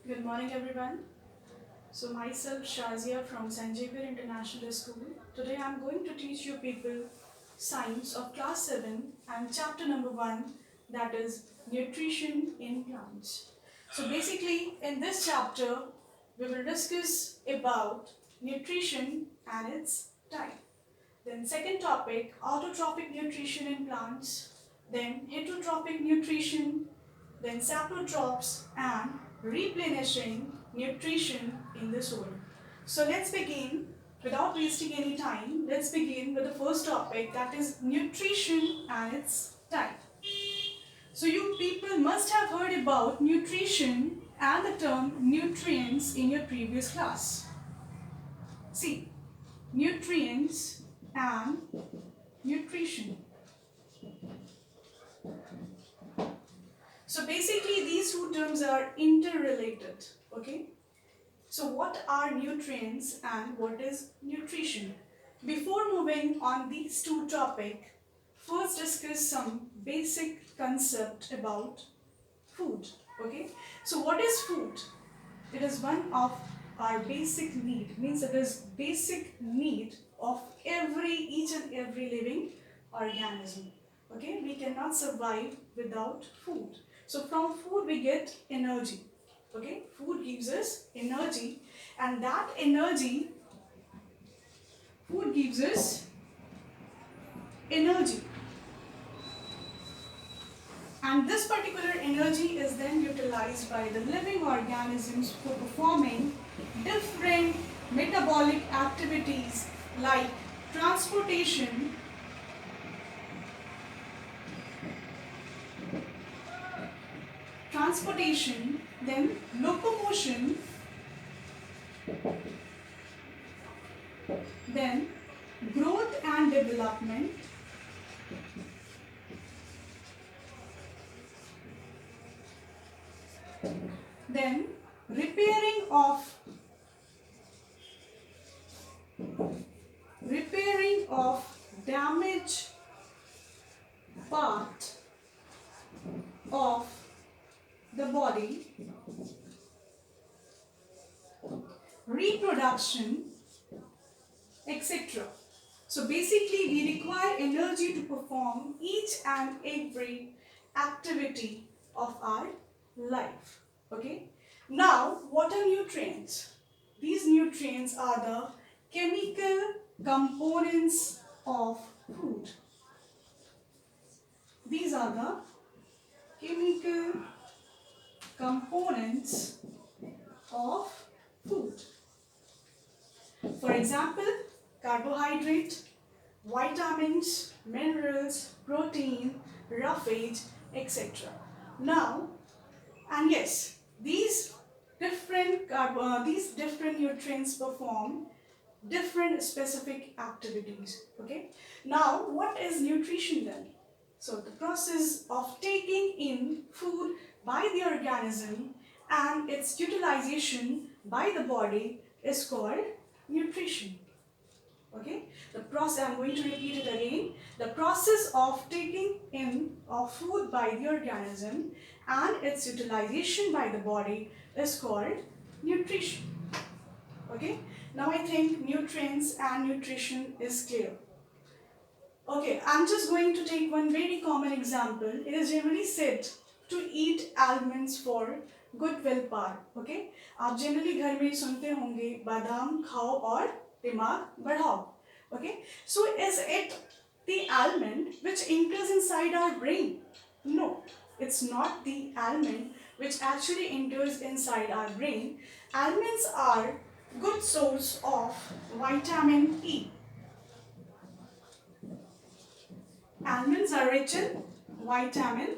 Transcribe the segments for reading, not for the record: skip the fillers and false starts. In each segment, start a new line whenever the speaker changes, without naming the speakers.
Good morning, everyone. So myself SHAZIA from Xavier International School. Today I'm going to teach you people science of class 7 and chapter number 1, that is nutrition in plants. So basically in this chapter we will discuss about nutrition and its type. Then second topic, autotrophic nutrition in plants, then heterotrophic nutrition, then saprotrophs and replenishing nutrition in the soil. So let's begin without wasting any time. Let's begin with the first topic, that is nutrition and its type. So you people must have heard about nutrition and the term nutrients in your previous class. See, nutrients and nutrition. So basically these two terms are interrelated, okay? So what are nutrients and what is nutrition? Before moving on these two topics, first discuss some basic concept about food, okay? So what is food? It is one of our basic need, means it is basic need of each and every living organism, okay? We cannot survive without food. So from food we get energy, okay? Food gives us energy, and that energy, food gives us energy. And this particular energy is then utilized by the living organisms for performing different metabolic activities like transportation, then locomotion, then growth and development, then repairing of damaged part of the body, reproduction, etc. So basically we require energy to perform each and every activity of our life, okay? Now what are nutrients? These nutrients are the chemical components of food. These are the chemical components of food. For example, carbohydrate, vitamins, minerals, protein, roughage, etc. Now, and yes, these different nutrients perform different specific activities, okay? Now, what is nutrition then? So the process of taking in food by the organism and its utilization by the body is called nutrition, okay? The process, I'm going to repeat it again. The process of taking in of food by the organism and its utilization by the body is called nutrition, okay? Now I think nutrients and nutrition is clear. Okay, I'm just going to take one very common example. It is generally said to eat almonds for good willpower, okay? आप generally घर में सुनते होंगे बादाम खाओ और दिमाग बढ़ाओ, okay? So is it the almond which enters inside our brain? No, it's not the almond which actually enters inside our brain. Almonds are good source of vitamin E. Almonds are rich in vitamin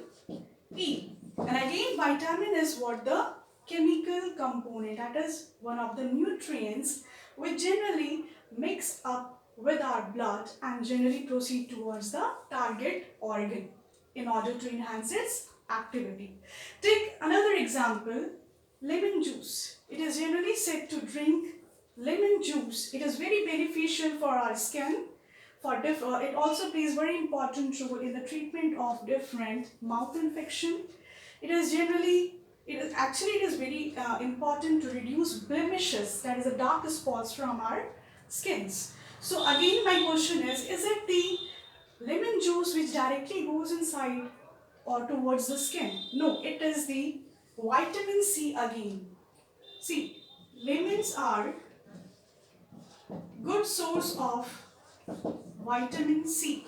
E. And again, vitamin is what? The chemical component. That is one of the nutrients which generally mix up with our blood and generally proceed towards the target organ in order to enhance its activity. Take another example, lemon juice. It is generally said to drink lemon juice. It is very beneficial for our skin. It also plays very important role in the treatment of different mouth infection. It it is very important to reduce blemishes, that is the dark spots from our skins. So again my question is it the lemon juice which directly goes inside or towards the skin? No, it is the vitamin C again. See, lemons are good source of vitamin C.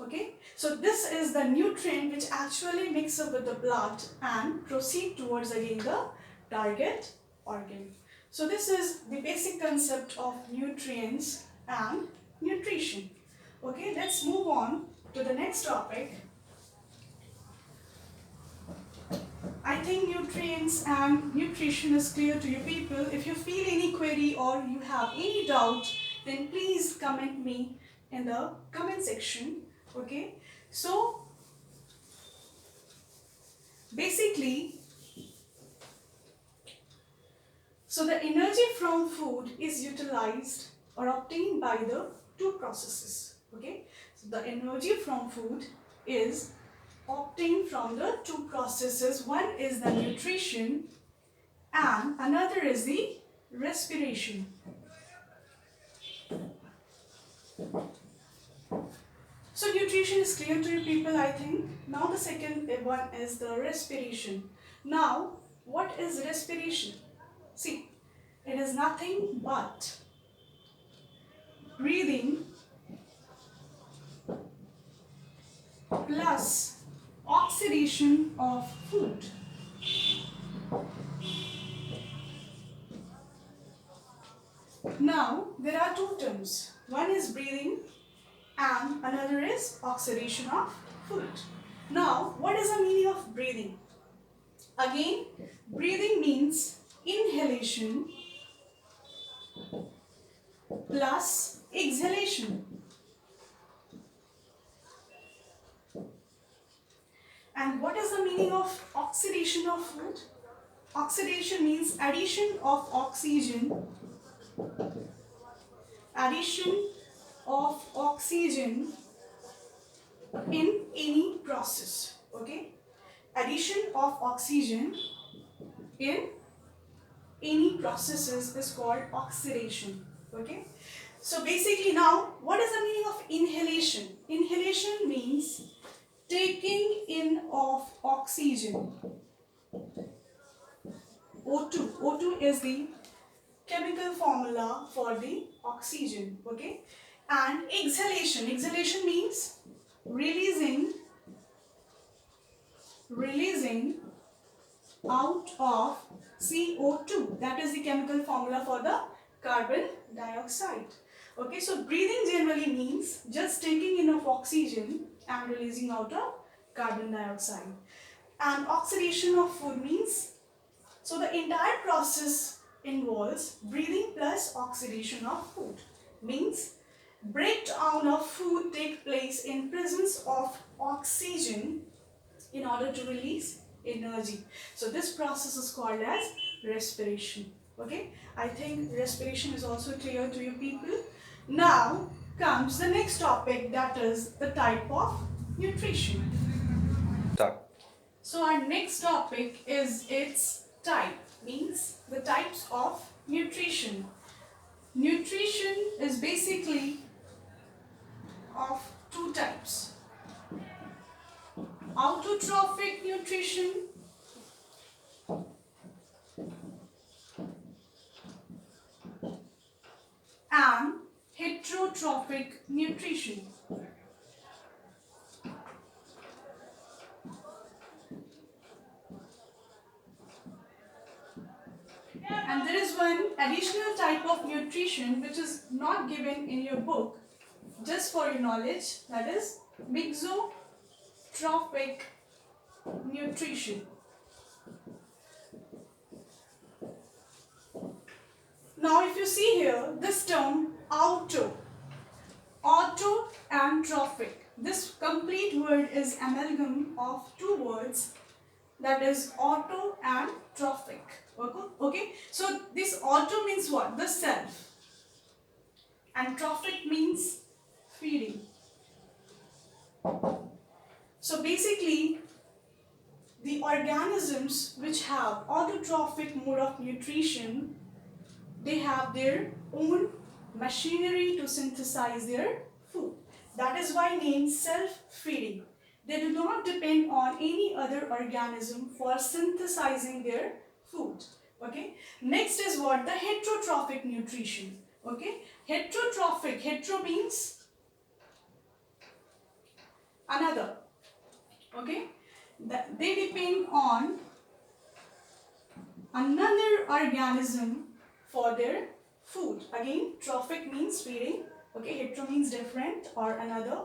Okay, so this is the nutrient which actually mixes up with the blood and proceed towards again the target organ. So this is the basic concept of nutrients and nutrition. Okay, let's move on to the next topic. I think nutrients and nutrition is clear to you people. If you feel any query or you have any doubt, then please comment me in the comment section. Okay, so basically, so the energy from food is utilized or obtained by the two processes. Okay, so the energy from food is obtained from the two processes. One is the nutrition and another is the respiration. So nutrition is clear to you people, I think. Now the second one is the respiration. Now, what is respiration? See, it is nothing but breathing plus oxidation of food. Now, there are two terms. One is breathing and another is oxidation of food. Now, what is the meaning of breathing? Again, breathing means inhalation plus exhalation. And what is the meaning of oxidation of food? Oxidation means addition of oxygen in any process. Okay, addition of oxygen in any processes is called oxidation. Okay, so basically now what is the meaning of inhalation? Inhalation means taking in of oxygen. O2. O2 is the chemical formula for the oxygen. Okay, and exhalation. Exhalation means releasing out of CO2. That is the chemical formula for the carbon dioxide. Okay, so breathing generally means just taking in of oxygen and releasing out of carbon dioxide. And oxidation of food means, so the entire process involves breathing plus oxidation of food. Means breakdown of food take place in presence of oxygen in order to release energy. So this process is called as respiration. Okay, I think respiration is also clear to you people. Now comes the next topic, that is the type of nutrition.
Start.
So our next topic is its type, means the types of nutrition. Nutrition is basically of two types: autotrophic nutrition and heterotrophic nutrition. And there is one additional type of nutrition which is not given in your book, just for your knowledge, that is mixotrophic nutrition. Now if you see here this term auto and trophic, this complete word is amalgam of two words, that is auto and trophic. Okay, so this auto means what? The self, and trophic means feeding. So basically the organisms which have autotrophic mode of nutrition, they have their own machinery to synthesize their food. That is why named self-feeding. They do not depend on any other organism for synthesizing their food. Okay. Next is what? The heterotrophic nutrition. Okay. Heterotrophic. Hetero means another. Okay. They depend on another organism for their food. Again, trophic means feeding. Okay. Hetero means different or another.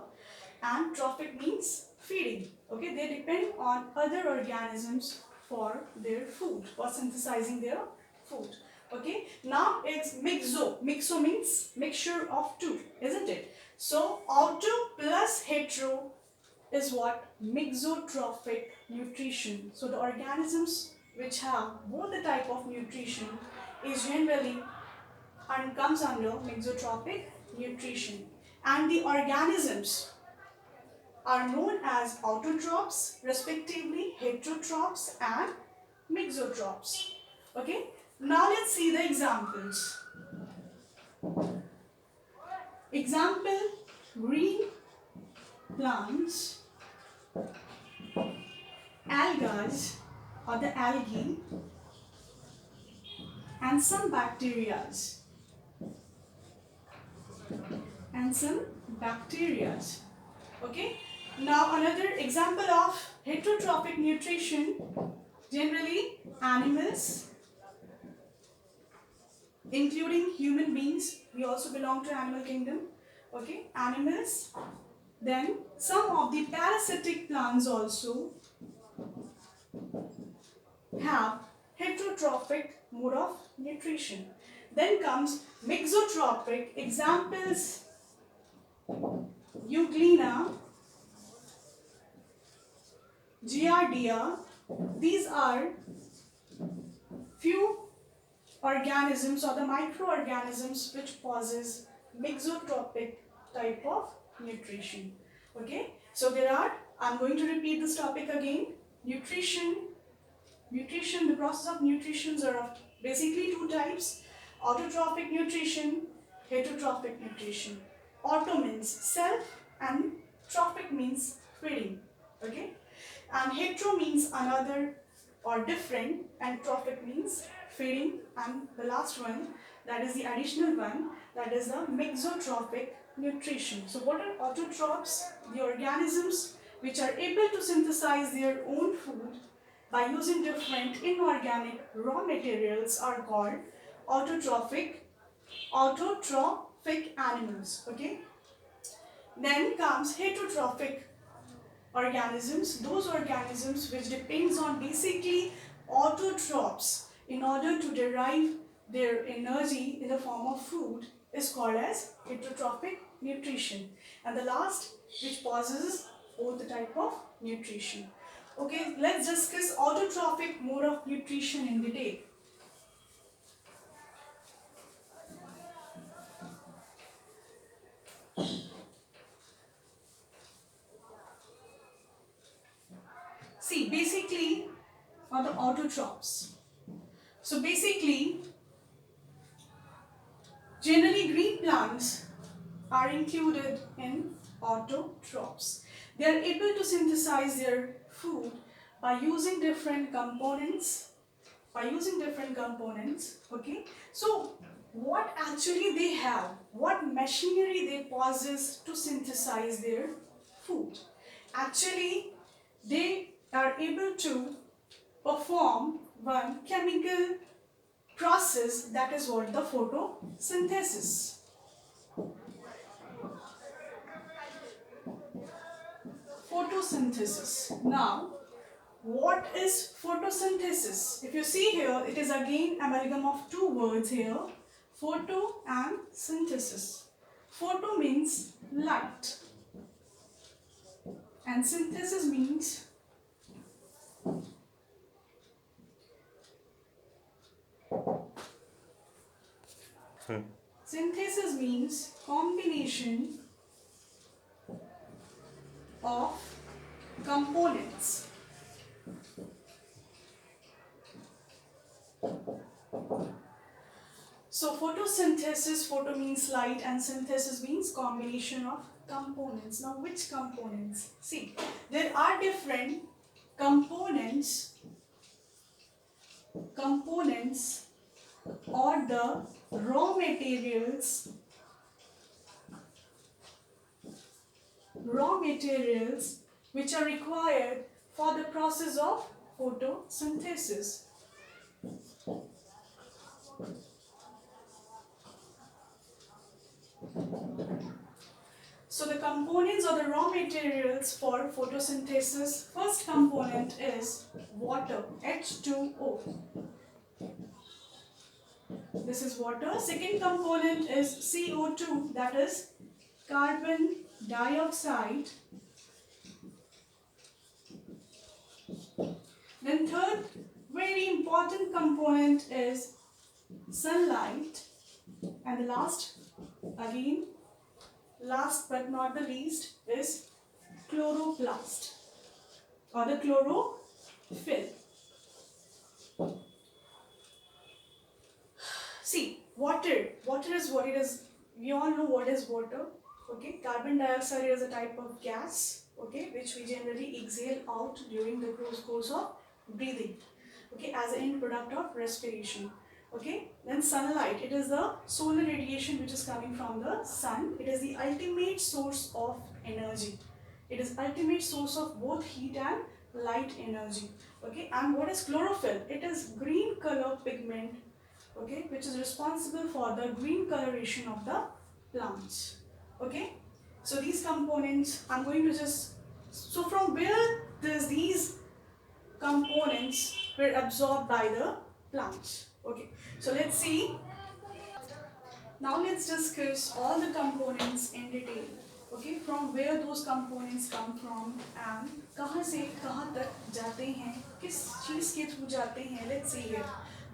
And trophic means feeding. Okay. They depend on other organisms for their food, for synthesizing their food. Okay. Now it's mixo. Mixo means mixture of two, isn't it? So auto plus hetero is what? Mixotrophic nutrition. So the organisms which have both the type of nutrition is generally and comes under mixotrophic nutrition. And the organisms are known as autotrophs, respectively heterotrophs and mixotrophs. Okay. Now let's see the examples. Example: green plants, algas or the algae, and some bacterias. Okay. Now another example of heterotrophic nutrition, generally animals, including human beings. We also belong to animal kingdom. Okay. Animals. Then some of the parasitic plants also have heterotrophic mode of nutrition. Then comes mixotrophic. Examples: Euglena, Giardia. These are few organisms or the microorganisms which possess mixotrophic type of nutrition. Okay. So I'm going to repeat this topic again. Nutrition, the process of nutrition are of basically two types: autotrophic nutrition, heterotrophic nutrition. Auto means self and trophic means feeding. Okay. And hetero means another or different, and trophic means feeding. And the last one, that is the additional one, that is the mixotrophic nutrition. So what are autotrophs? The organisms which are able to synthesize their own food by using different inorganic raw materials are called autotrophic animals. Okay. Then comes heterotrophic organisms, those organisms which depends on basically autotrophs in order to derive their energy in the form of food, is called as heterotrophic nutrition. And the last, which possesses both the type of nutrition. Okay, let's discuss autotrophic mode of nutrition in detail. See, basically are the autotrophs. So basically, generally green plants are included in autotrophs. They are able to synthesize their food by using different components. Okay. So what actually they have? What machinery they possess to synthesize their food? Actually, they are able to perform one chemical process, that is what? The photosynthesis. Now, what is photosynthesis? If you see here, it is again amalgam of two words here, photo and synthesis. Photo means light and synthesis means synthesis means combination of components. So photosynthesis, photo means light and synthesis means combination of components. Now which components? See, there are different components or the raw materials which are required for the process of photosynthesis. So the components or the raw materials for photosynthesis, first component is water, H2O. This is water. Second component is CO2, that is carbon dioxide. Then third very important component is sunlight. And the last but not the least is chloroplast or the chlorophyll. See, water is what it is. We all know what is water. Okay, carbon dioxide is a type of gas, okay, which we generally exhale out during the course of breathing, okay, as an end product of respiration. Okay, then sunlight, it is the solar radiation which is coming from the sun. It is the ultimate source of energy. It is ultimate source of both heat and light energy. Okay, and what is chlorophyll? It is green color pigment, okay, which is responsible for the green coloration of the plants. Okay, so these components I'm going to just, so from where these components were absorbed by the plants. Okay, so let's see. Now let's discuss all the components in detail. Okay, from where those components come from and कहाँ से कहाँ तक जाते हैं, किस चीज़ के through जाते हैं. Let's see here.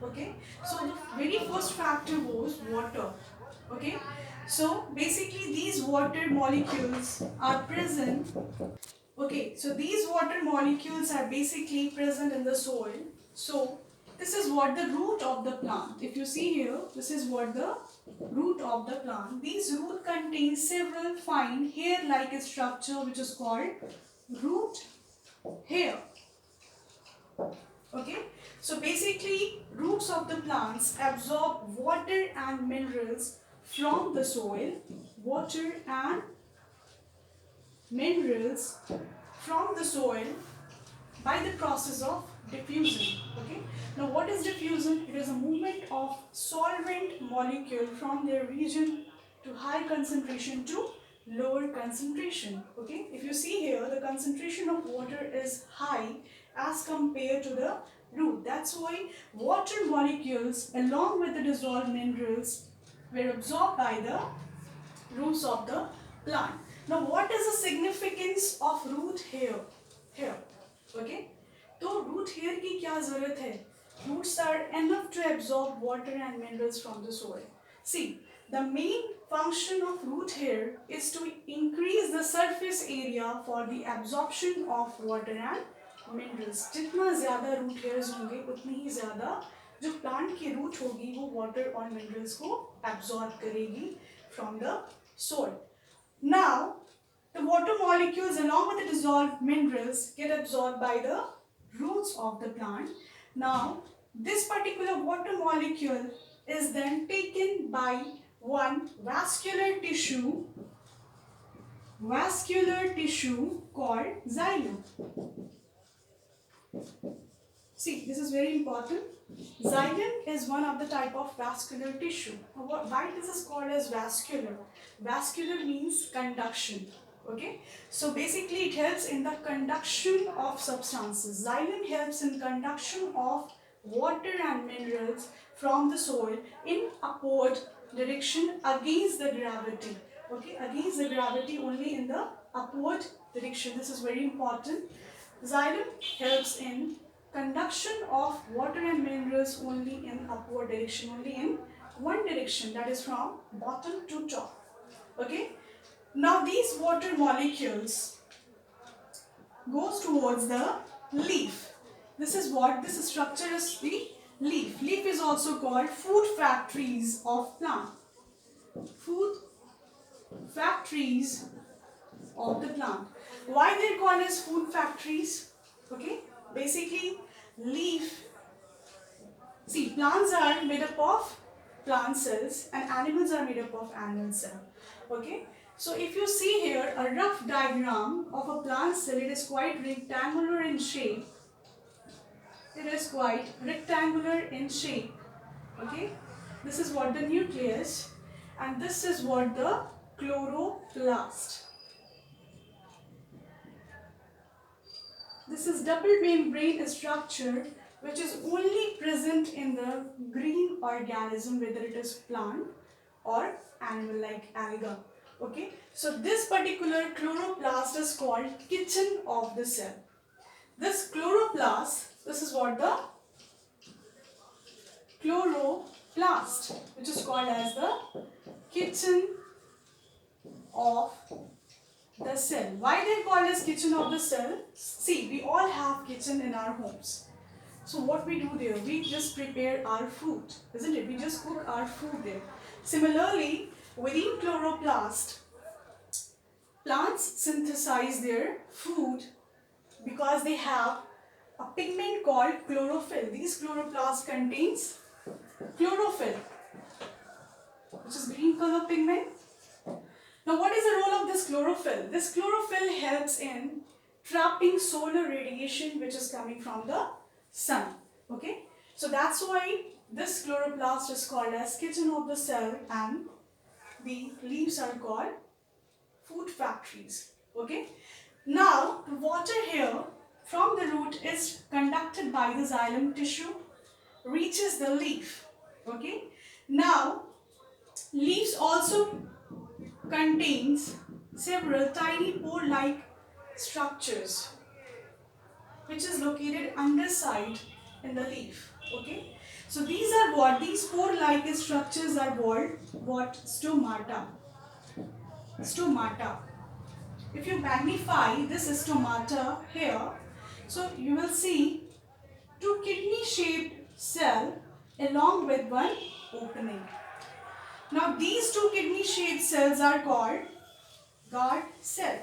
Okay, so the very first factor was water. Okay, so basically these water molecules are present. Okay, so these water molecules are basically present in the soil. So this is what the root of the plant. If you see here, this is what the root of the plant. These root contain several fine hair-like structure which is called root hair. Okay, so basically roots of the plants absorb water and minerals from the soil. Water and minerals from the soil by the process of diffusion. Okay, now what is diffusion? It is a movement of solvent molecule from their region to high concentration to lower concentration. Okay, if you see here, the concentration of water is high as compared to the root. That's why water molecules along with the dissolved minerals were absorbed by the roots of the plant. Now what is the significance of root hair? Okay, तो root hair की क्या ज़रूरत है? Roots are enough to absorb water and minerals from the soil. See, the main function of root hair is to increase the surface area for the absorption of water and minerals. जितना ज़्यादा root hairs होंगे, उतनी ही ज़्यादा जो plant की root होगी, वो water और minerals को absorb करेगी from the soil. Now, the water molecules along with the dissolved minerals get absorbed by the roots of the plant. Now, this particular water molecule is then taken by one vascular tissue called xylem. See, this is very important. Xylem is one of the type of vascular tissue. Why this is called as vascular? Vascular means conduction. Okay, so basically it helps in the conduction of substances. Xylem helps in conduction of water and minerals from the soil in upward direction against the gravity. Okay, against the gravity, only in the upward direction. This is very important. Xylem helps in conduction of water and minerals only in upward direction, only in one direction, that is from bottom to top. Okay, now these water molecules goes towards the leaf. This is what this structure is, the leaf. Leaf is also called food factories of plant. Food factories of the plant. Why they're called as food factories? Okay, basically leaf. See, plants are made up of plant cells and animals are made up of animal cell. Okay, so if you see here a rough diagram of a plant cell, it is quite rectangular in shape. It is quite rectangular in shape. Okay, this is what the nucleus and this is what the chloroplast. This is double membrane structure which is only present in the green organism, whether it is plant or animal like alga. Okay, so this particular chloroplast is called kitchen of the cell. This chloroplast, this is what the chloroplast, which is called as the kitchen of the cell. Why they call as kitchen of the cell? See, we all have kitchen in our homes. So what we do there? We just prepare our food, isn't it? We just cook our food there. Similarly, within chloroplast, plants synthesize their food because they have a pigment called chlorophyll. These chloroplast contains chlorophyll, which is green color pigment. Now what is the role of this chlorophyll? This chlorophyll helps in trapping solar radiation which is coming from the sun. Okay, so that's why this chloroplast is called as kitchen of the cell and the leaves are called food factories. Okay, now the water here from the root is conducted by the xylem tissue, reaches the leaf. Okay, now leaves also contains several tiny pore-like structures which is located underside in the leaf. Okay, so these are what? These pore-like structures are called what? Stomata. Stomata. If you magnify this stomata here, so you will see two kidney-shaped cell along with one opening. Now these two kidney-shaped cells are called guard cell.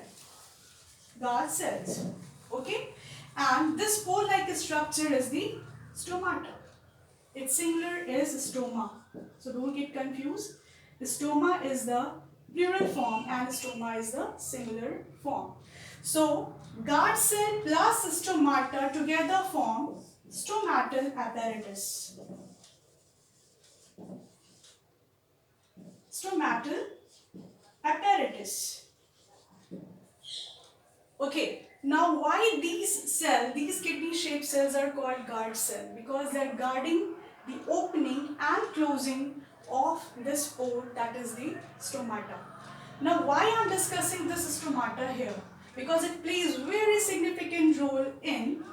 Guard cells. Okay, and this pore-like structure is the stomata. Its singular is stoma. So don't get confused. The stoma is the plural form and stoma is the singular form. So guard cell plus stomata together form stomatal apparatus. Stomatal apparatus. Okay, now why these kidney-shaped cells are called guard cell? Because they are guarding the opening and closing of this pore, that is the stomata. Now why I am discussing this stomata here? Because it plays very significant role in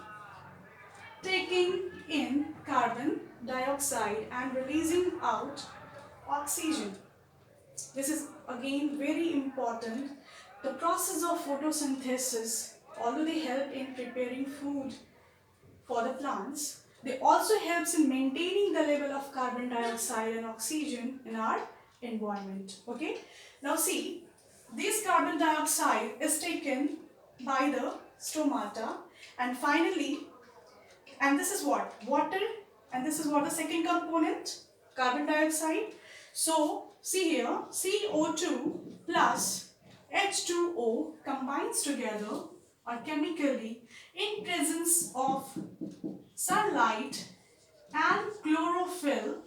taking in carbon dioxide and releasing out oxygen. This is again very important. The process of photosynthesis, although they help in preparing food for the plants, they also helps in maintaining the level of carbon dioxide and oxygen in our environment. Okay. Now see, this carbon dioxide is taken by the stomata and finally, and this is what? Water, and this is what the second component? Carbon dioxide. So see here, CO2 plus H2O combines together or chemically in presence of sunlight and chlorophyll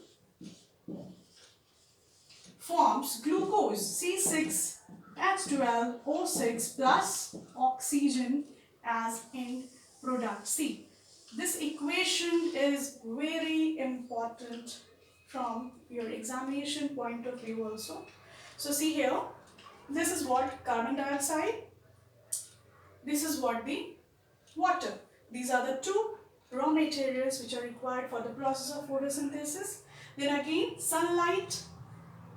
forms glucose C6H12O6 plus oxygen as end product. See, this equation is very important from your examination point of view also. So see here, this is what? Carbon dioxide. This is what? The water. These are the two raw materials which are required for the process of photosynthesis. Then again, sunlight,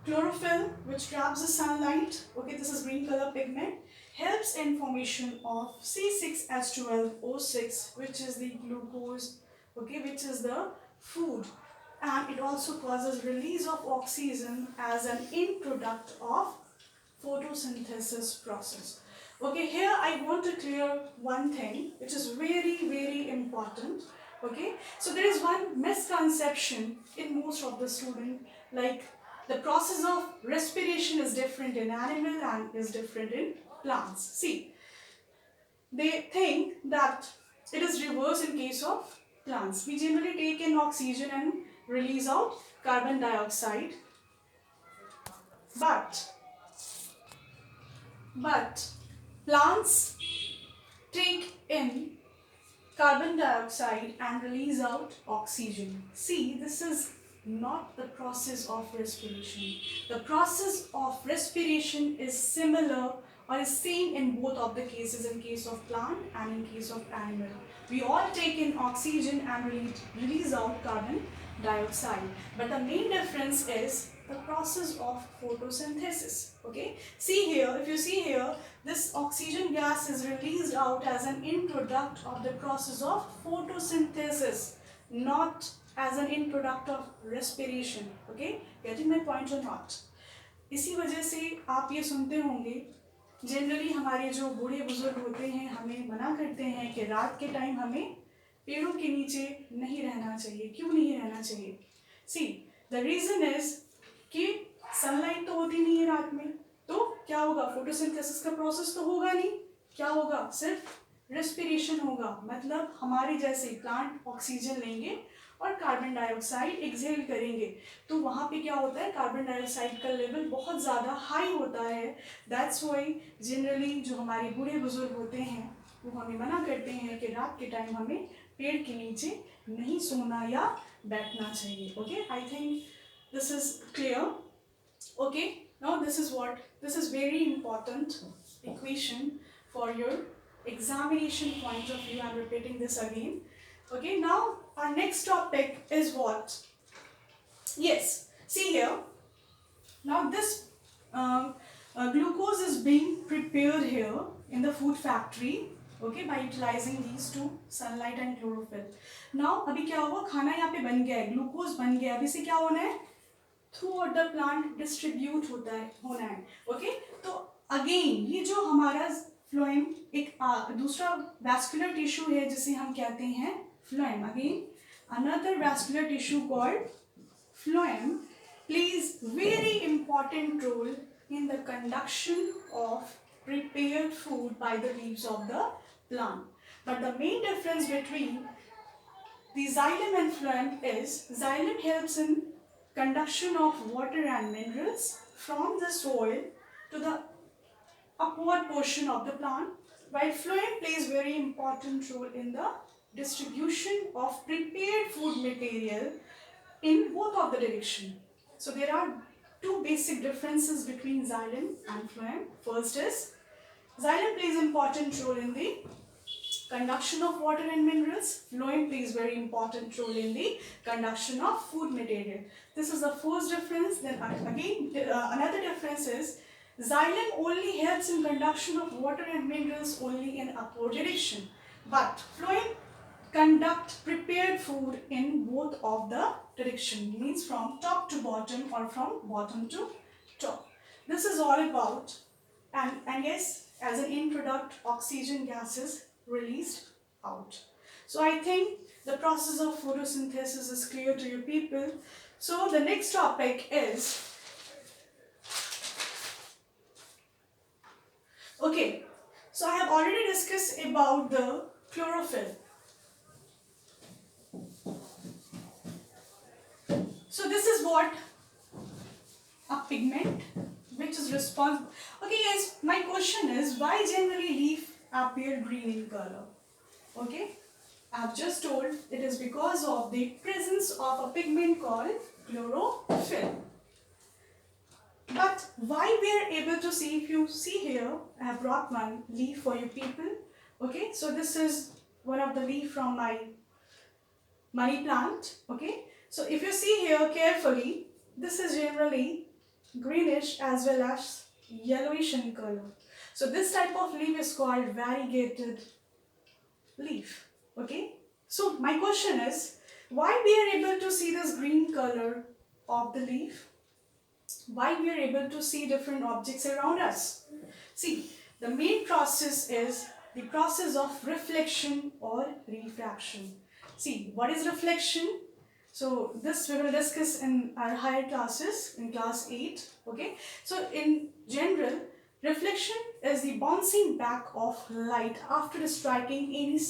chlorophyll, which traps the sunlight. Okay, this is green color pigment. Helps in formation of C6H12O6, which is the glucose. Okay, which is the food. and it also causes release of oxygen as an end product of photosynthesis process. Okay, here I want to clear one thing which is very important. Okay, so there is one misconception in most of the student, like the process of respiration is different in animal and is different in plants. See, they think that it is reverse in case of plants. We generally take in oxygen and release out carbon dioxide, but plants take in carbon dioxide and release out oxygen. See, this is not the process of respiration. The process of respiration is similar or is same in both of the cases, in case of plant and in case of animal. We all take in oxygen and release out carbon dioxide. But the main difference is the process of photosynthesis. Okay? See here, if you see here, this oxygen gas is released out as an end product of the process of photosynthesis, not as an end product of respiration. Okay? Getting my point or not? इसी वजह से आप ये सुनते होंगे, generally हमारे जो बूढ़े बुजुर्ग होते हैं हमें मना करते हैं कि रात के टाइम हमें पेड़ों के नीचे नहीं रहना चाहिए. क्यों नहीं रहना चाहिए? सी, द रीज़न इज कि सनलाइट तो होती नहीं है रात में, तो क्या होगा? फोटोसिंथेसिस का प्रोसेस तो होगा नहीं. क्या होगा? सिर्फ रेस्पिरेशन होगा. मतलब हमारे जैसे प्लांट ऑक्सीजन लेंगे और कार्बन डाइऑक्साइड एक्सहेल करेंगे, तो वहाँ पे क्या होता है? कार्बन डाइऑक्साइड का लेवल बहुत ज़्यादा हाई होता है. दैट्स वाई जनरली जो हमारे बूढ़े बुजुर्ग होते हैं वो हमें मना करते हैं कि रात के टाइम हमें पेड़ के नीचे नहीं सोना या बैठना चाहिए. Okay, I think this is clear. Okay, now this is very important equation for your examination point of view. I'm repeating this again. Okay, now our next topic is what? Yes, see here. Now this glucose is being prepared here in the food factory. Okay, by utilizing these two, sunlight and chlorophyll. Now अभी क्या हुआ? खाना यहाँ पे बन गया है, glucose बन गया. अभी से क्या होना है? Through out the plant distribute होना है. ओके, तो अगेन ये जो हमारा फ्लोएम, एक दूसरा वैस्कुलर टिश्यू है जिसे हम कहते हैं phloem. Again another vascular tissue called phloem plays very important role in the conduction of prepared food by the leaves of the plant. But the main difference between the xylem and phloem is xylem helps in conduction of water and minerals from the soil to the upward portion of the plant, while phloem plays very important role in the distribution of prepared food material in both of the direction. So there are two basic differences between xylem and phloem. First is xylem plays important role in the conduction of water and minerals. Phloem plays very important role in the conduction of food material. This is the first difference. Then again another difference is xylem only helps in conduction of water and minerals only in upward direction, but phloem conduct prepared food in both of the direction, means from top to bottom or from bottom to top. This is all about, and yes, as an end product, oxygen gas is released out. So I think the process of photosynthesis is clear to you people. So the next topic is, okay, so I have already discussed about the chlorophyll. So this is what a pigment which is responsible. Okay guys, my question is, why generally leaf appear green in color? Okay, I have just told it is because of the presence of a pigment called chlorophyll. But why we are able to see, if you see here, I have brought one leaf for you people. Okay, so this is one of the leaf from my money plant. Okay, so if you see here carefully, this is generally greenish as well as yellowish in color. So this type of leaf is called variegated leaf. Okay, so my question is, Why we are able to see this green color of the leaf? Why we are able to see different objects around us? See, the main process is the process of reflection or refraction. See, what is reflection? So this we will discuss in our higher classes in class 8. Okay. So in general, reflection is the bouncing back of light after striking any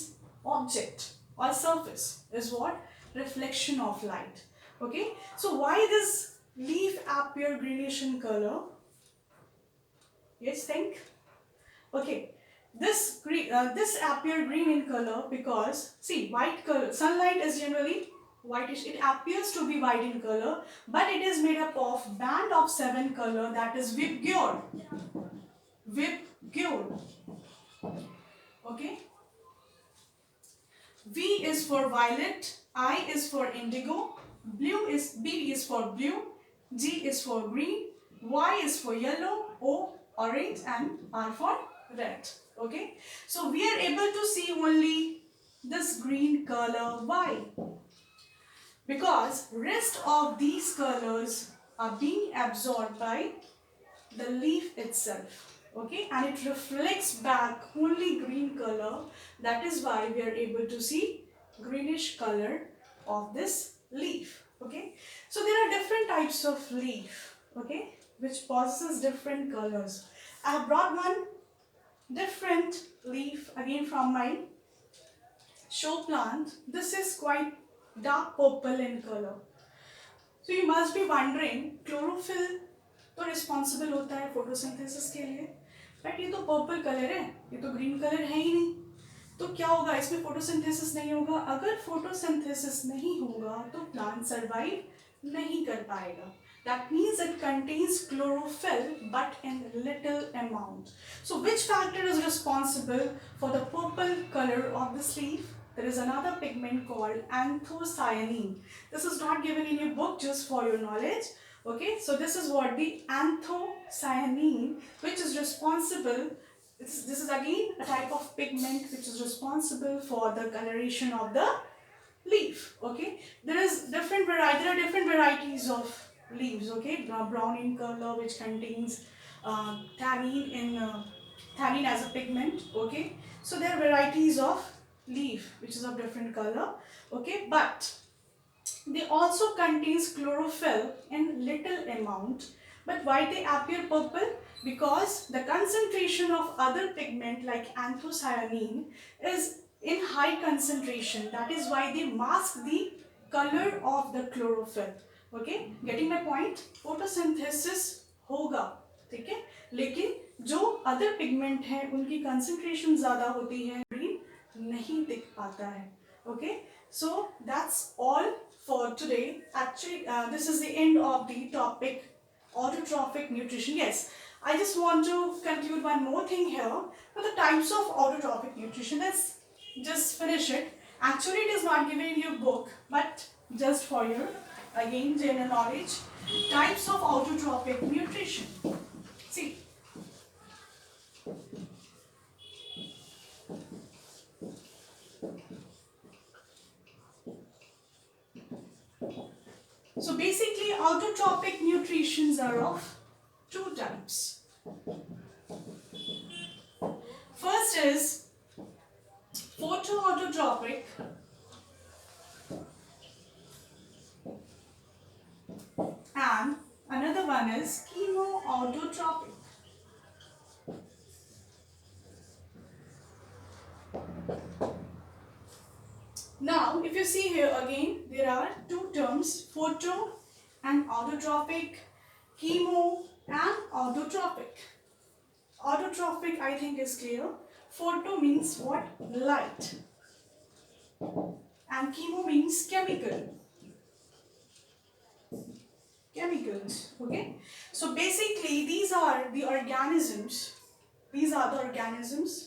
object or surface is what? Reflection of light. Okay. So why this leaf appear greenish in color? Yes, think. Okay, this appear green in color because see white color sunlight is generally whitish. It appears to be white in color, but it is made up of band of 7 color that is Vibgyor. Vibgyor. Okay. V is for violet, I is for indigo, B is for blue, G is for green, Y is for yellow, O orange and R for red. Okay. So we are able to see only this green color. Why? Because rest of these colors are being absorbed by the leaf itself. Okay, and it reflects back only green color. That is why we are able to see greenish color of this leaf. Okay, so there are different types of leaf, okay, which possesses different colors. I have brought one different leaf again from my show plant. This is quite dark purple in color. So you must be wondering, chlorophyll तो responsible होता है photosynthesis के लिए, but ये तो purple colour है, ये तो ग्रीन कलर है ही नहीं, तो क्या होगा, इसमें फोटोसिंथेसिस नहीं होगा. अगर फोटोसिंथेसिस नहीं होगा तो प्लांट सर्वाइव नहीं कर पाएगा. That means it contains chlorophyll but in little amount. So which factor is responsible for the purple color of this leaf? There is another pigment called anthocyanin. This is not given in your book, just for your knowledge. Okay, so this is what the anthocyanin, which is responsible. This is again a type of pigment which is responsible for the coloration of the leaf. Okay, there are different varieties of leaves. Okay, brown in color, which contains tannin as a pigment. Okay, so there are varieties of leaf which is of different color. Okay, but they also contains chlorophyll in little amount. But why they appear purple? Because the concentration of other pigment like anthocyanin is in high concentration. That is why they mask the color of the chlorophyll. Okay, getting my point? Photosynthesis होगा, ठीक है, लेकिन जो other pigment है उनकी concentration ज़्यादा होती है, green नहीं दिख पाता है. Okay, so that's all for today. Actually, this is the end of the topic autotrophic nutrition. Yes, I just want to conclude one more thing here. For the types of autotrophic nutrition, let's just finish it. Actually, it is not given in your book, but just for your, again, general knowledge. Types of autotrophic nutrition. See. So basically, autotrophic nutritions are of two types. First is photoautotrophic and another one is chemoautotrophic. Now, if you see here again, there are two terms, photo and autotrophic, chemo and autotrophic. Autotrophic, I think, is clear. Photo means what? Light. And chemo means chemical. Chemicals, okay? So basically, these are the organisms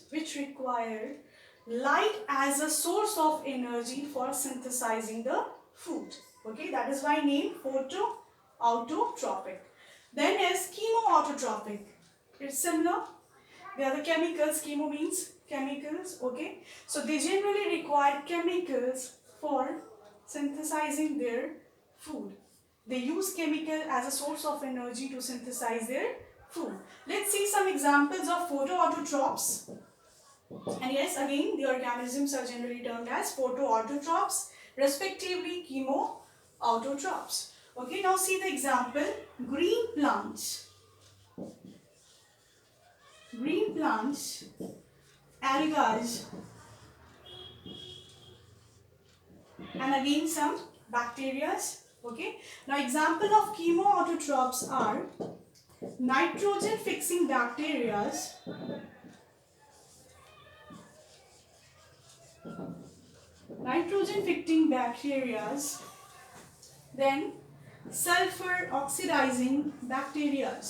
which require light as a source of energy for synthesizing the food. Okay, that is why name photoautotrophic. Then is chemoautotrophic. It's similar. They are the chemicals. Chemo means chemicals. Okay, so they generally require chemicals for synthesizing their food. They use chemical as a source of energy to synthesize their food. Let's see some examples of photoautotrophs. And yes, again, the organisms are generally termed as photoautotrophs, respectively chemoautotrophs. Okay, now see the example, green plants. Green plants, algae, and again some bacteria. Okay, now example of chemoautotrophs are nitrogen fixing bacteria, then sulfur oxidizing bacteria.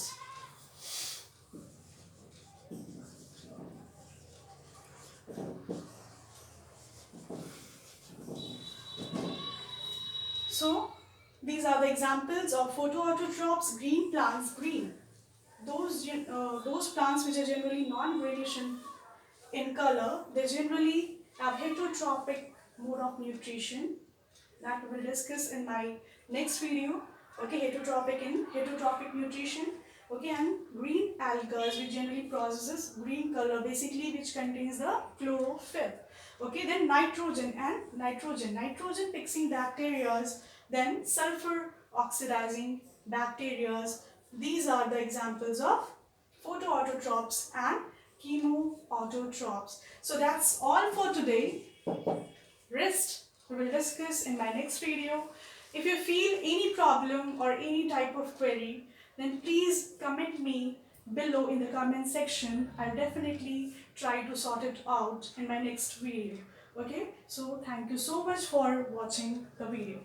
So these are the examples of photoautotrophs. Green plants, green. Those plants which are generally non-greenish in color, they generally have heterotrophic mode of nutrition that we will discuss in my next video. Okay, heterotrophic nutrition. Okay, and green algae which generally processes green color, basically which contains the chlorophyll. Okay, then nitrogen fixing bacteria, then sulfur oxidizing bacteria. These are the examples of photoautotrophs and chemoautotrophs. So that's all for today. Rest we will discuss in my next video. If you feel any problem or any type of query, then please comment me below in the comment section. I'll definitely try to sort it out in my next video. Okay, so thank you so much for watching the video.